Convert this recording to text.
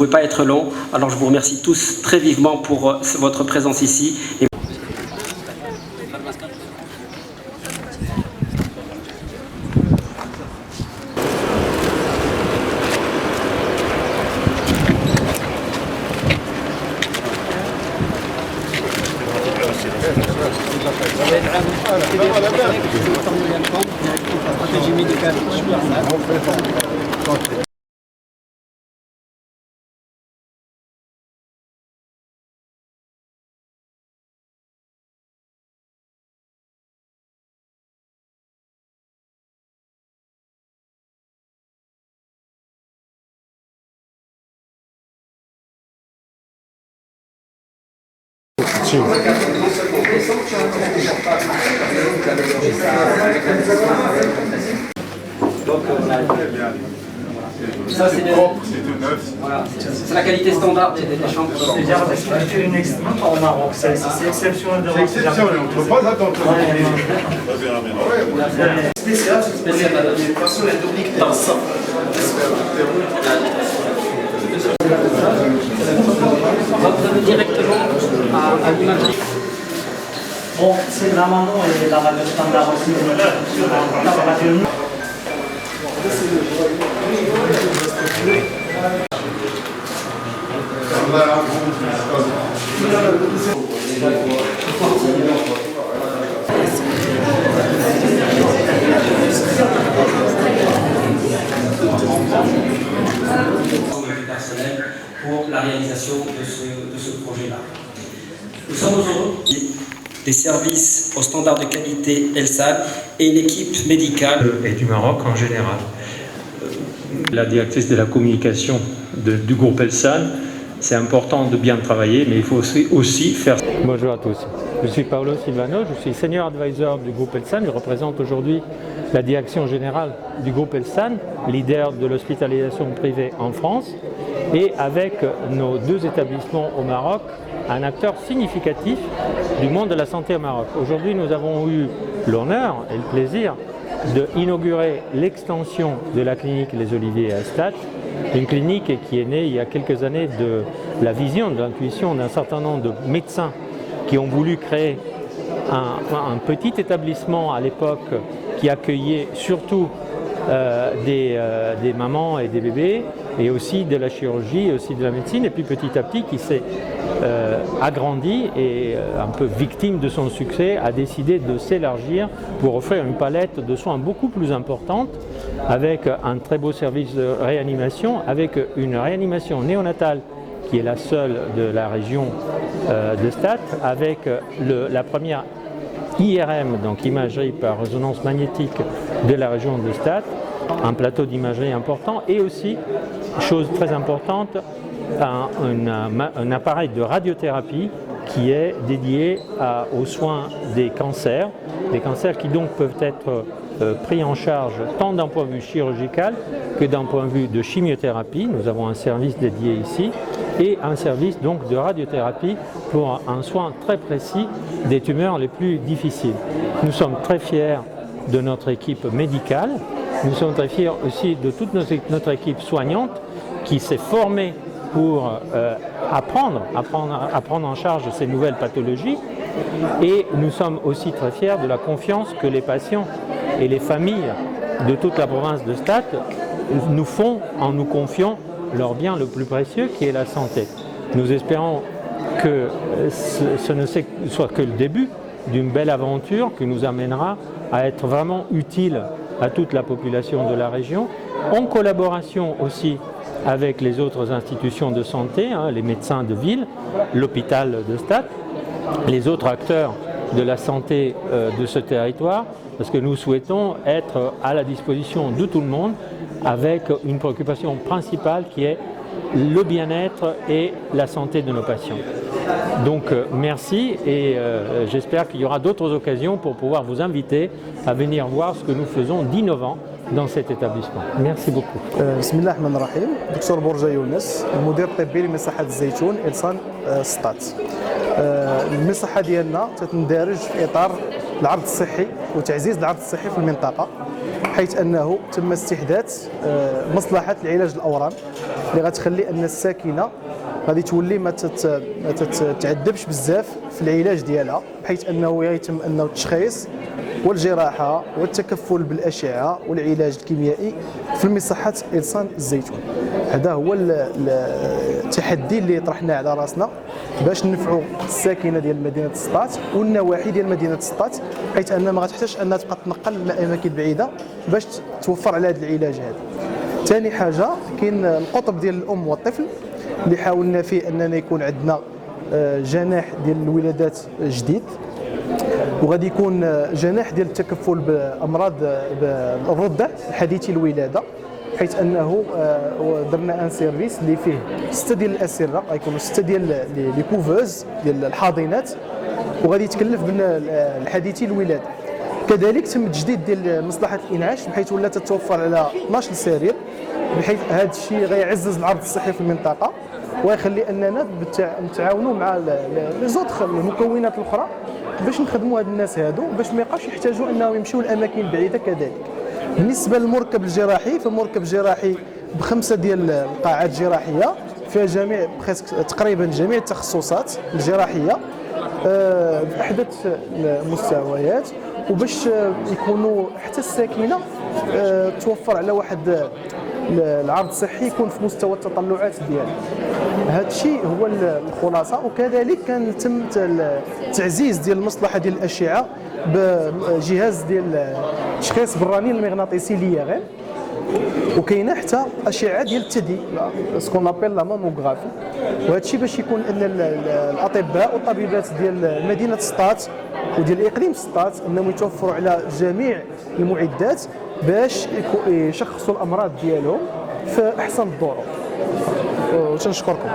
veux pas être long, alors je vous remercie tous très vivement pour votre présence ici. Ça, c'est voilà, la qualité standard des chambres. C'est une exception au Maroc, c'est exceptionnel de voir. C'est exceptionnel, on ne peut pas attendre. Spécial, On va vous amener directement à l'imagerie. bon, c'est la Manon et la radio standard aussi. La radio. Personnel pour la réalisation de ce projet-là. Nous sommes aujourd'hui des services aux standards de qualité ELSAN et une équipe médicale et du Maroc en général. La directrice de la communication du groupe ELSAN, c'est important de bien travailler, mais il faut aussi faire... Bonjour à tous, je suis Paolo Silvano, je suis Senior Advisor du groupe ELSAN, je représente aujourd'hui la direction générale du groupe ELSAN, leader de l'hospitalisation privée en France, et avec nos deux établissements au Maroc, un acteur significatif du monde de la santé au Maroc. Aujourd'hui, nous avons eu l'honneur et le plaisir d'inaugurer l'extension de la clinique Les Oliviers à Stade, une clinique qui est née il y a quelques années de la vision, de l'intuition d'un certain nombre de médecins qui ont voulu créer un petit établissement à l'époque qui accueillait surtout des mamans et des bébés, et aussi de la chirurgie, aussi de la médecine, et puis petit à petit qui s'est agrandi et un peu victime de son succès, a décidé de s'élargir pour offrir une palette de soins beaucoup plus importante, avec un très beau service de réanimation, avec une réanimation néonatale qui est la seule de la région de Stade, avec la première IRM, donc imagerie par résonance magnétique de la région de Stade, un plateau d'imagerie important, et aussi, chose très importante, un appareil de radiothérapie qui est dédié aux soins des cancers qui donc peuvent être pris en charge tant d'un point de vue chirurgical que d'un point de vue de chimiothérapie. Nous avons un service dédié ici et un service donc de radiothérapie pour un soin très précis des tumeurs les plus difficiles. Nous sommes très fiers de notre équipe médicale, nous sommes très fiers aussi de toute notre équipe soignante qui s'est formée pour prendre en charge ces nouvelles pathologies, et nous sommes aussi très fiers de la confiance que les patients et les familles de toute la province de Stade nous font en nous confiant leur bien le plus précieux qui est la santé. Nous espérons que ce ne soit que le début d'une belle aventure qui nous amènera à être vraiment utile à toute la population de la région, en collaboration aussi avec les autres institutions de santé, les médecins de ville, l'hôpital de Stade, les autres acteurs de la santé de ce territoire, parce que nous souhaitons être à la disposition de tout le monde avec une préoccupation principale qui est le bien-être et la santé de nos patients. Donc merci, et j'espère qu'il y aura d'autres occasions pour pouvoir vous inviter à venir voir ce que nous faisons d'innovant dans cet établissement. Merci beaucoup. بسم الله الرحمن الرحيم. دكتور برجا يونس، المدير الطبي لمصحة الزيتون إلسان ستات. المصحة ديالنا تندرج في إطار العرض الصحي وتعزيز العرض الصحي في المنطقة، حيث أنه تم استحداث مصلحة العلاج الأورام اللي غتخلي أن الساكنة غادي تولي ما تتعذبش بزاف في العلاج ديالها، بحيث أنه يتم أنه التشخيص والجراحة والتكفل بالأشعة والعلاج الكيميائي في مصحة إلسان الزيتون. هذا هو التحدي اللي طرحناه على راسنا باش ننفعوا الساكنه ديال مدينه سطات والنواحي ديال مدينه سطات، حيث انها ما غتحتاجش انها تبقى تنقل لاماكن بعيده باش توفر على هذا العلاج هذا. ثاني حاجه كاين القطب ديال الام والطفل اللي حاولنا فيه اننا يكون عندنا جناح ديال الولادات جديد، وغادي يكون جناح ديال التكفل بامراض الرضع الحديثي الولاده، حيث انه درنا ان سيرفيس اللي فيه 6 ديال الاسره، غيكونوا 6 ديال لي كوفوز ديال الحاضنات، وغادي يتكلف بالحديثي الولاده. كذلك تم التجديد ديال مصلحه الانعاش بحيث ولات تتوفر على 12 سرير، بحيث هذا الشيء غيعزز العرض الصحي في المنطقه ويخلي اننا نتعاونوا مع لي زوطخ المكونات الاخرى باش نخدموا هاد الناس هادو باش ما يبقاوش يحتاجوا انهم يمشيو لاماكن بعيده. كذلك بالنسبه للمركب الجراحي، فالمركب الجراحي ب5 ديال القاعات الجراحيه فيها جميع تقريبا جميع التخصصات الجراحيه باحدث المستويات، وباش يكونوا حتى الساكنه توفر على واحد العرض الصحي يكون في مستوى التطلعات ديالها. هذا الشيء هو الخلاصه. وكذلك كان تم تعزيز ديال المصلحه ديال الاشعه بجهاز ديال التشخيص بالرنين المغناطيسي ليغان، وكاينه حتى اشعه ديال الثدي سكون ابيل لا ماموغرافي. وهذا الشيء باش يكون ان الاطباء والطبيبات ديال مدينه سطات وديال اقليم سطات انهم يتوفروا على جميع المعدات باش يشخصوا الامراض ديالهم في احسن الظروف. وتنشكركم.